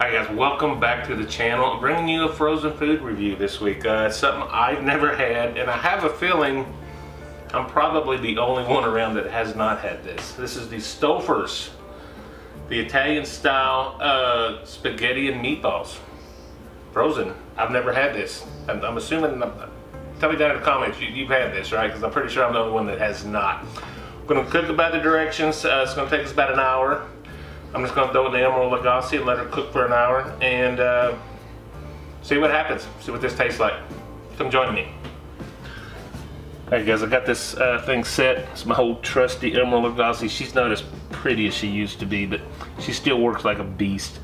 Hi guys, welcome back to the channel. I'm bringing you a frozen food review this week. It's something I've never had, and I have a feeling I'm probably the only one around that has not had this. This is the Stouffers, the Italian style spaghetti and meatballs. Frozen. I've never had this. I'm assuming, tell me down in the comments, you've had this, right? Because I'm pretty sure I'm the only one that has not. We're going to cook about the directions. It's going to take us about an hour. I'm just going to throw it in the emerald lagasse and let her cook for an hour and see what happens. See what this tastes like. Come join me. Alright guys, I got this thing set. It's my old trusty emerald lagasse. She's not as pretty as she used to be, but she still works like a beast.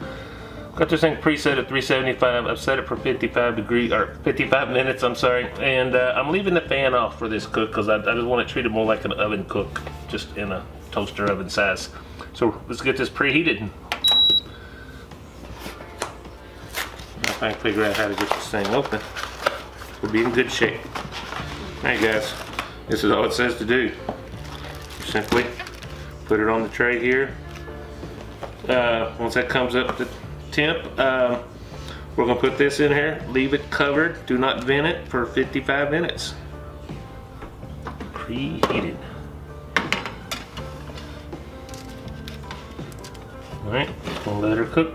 Got this thing preset at 375. I've set it for 55 minutes, I'm sorry. And I'm leaving the fan off for this cook because I just want it treated more like an oven cook, just in a toaster oven size. So let's get this preheated. If I can figure out how to get this thing open, we'll be in good shape. Alright guys, this is all it says to do. Simply put it on the tray here. Once that comes up to temp, we're going to put this in here, leave it covered, do not vent it for 55 minutes. Preheated. Alright, we'll let her cook.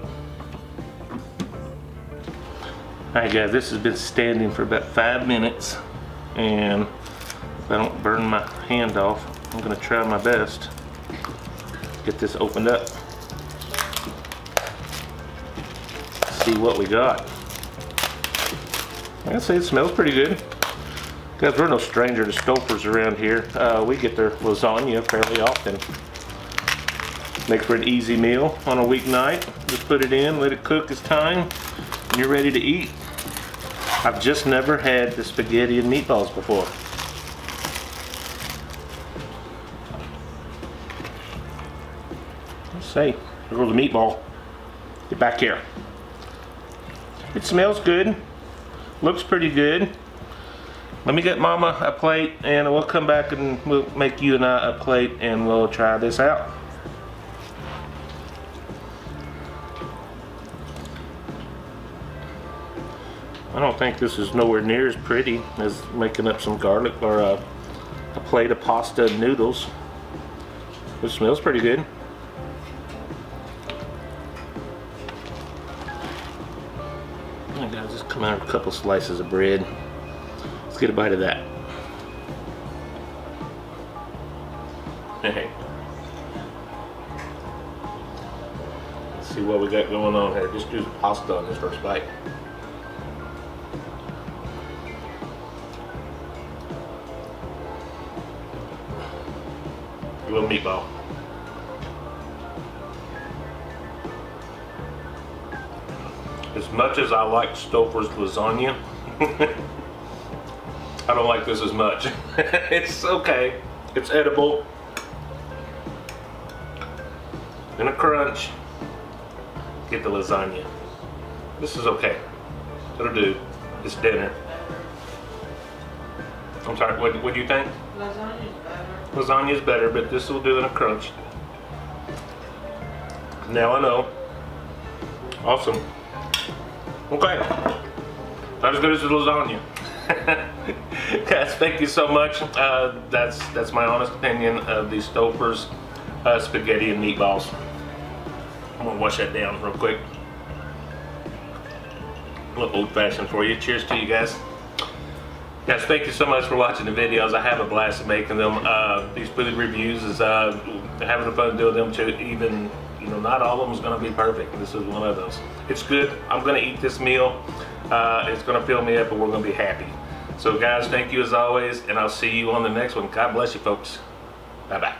Alright guys, this has been standing for about 5 minutes, and if I don't burn my hand off, I'm going to try my best to get this opened up. See what we got. I'd say it smells pretty good. Guys, we're no stranger to Stouffers around here. We get their lasagna fairly often. Make for an easy meal on a weeknight. Just put it in, let it cook its time, and you're ready to eat. I've just never had the spaghetti and meatballs before. Let's see. There goes the meatball. Get back here. It smells good. Looks pretty good. Let me get Mama a plate, and we'll come back and we'll make you and I a plate, and we'll try this out. I don't think this is nowhere near as pretty as making up some garlic or a plate of pasta and noodles. It smells pretty good. Alright guys, just come out a couple slices of bread. Let's get a bite of that. Hey. Let's see what we got going on here. Just do the pasta on this first bite. A little meatball. As much as I like Stouffers lasagna, I don't like this as much. It's okay. It's edible. In a crunch. Get the lasagna. This is okay. It'll do. It's dinner. I'm sorry, what do you think? Lasagna's better. Lasagna's better, but this will do in a crunch. Now I know. Awesome. Okay. Not as good as the lasagna. Guys, thank you so much. That's my honest opinion of these Stouffers spaghetti and meatballs. I'm gonna wash that down real quick. A little old-fashioned for you. Cheers to you guys. Guys, thank you so much for watching the videos. I have a blast making them. These food reviews is having fun doing them too. Even, you know, not all of them is going to be perfect. This is one of those. It's good. I'm going to eat this meal. It's going to fill me up, and we're going to be happy. So guys, thank you as always, and I'll see you on the next one. God bless you folks. Bye-bye.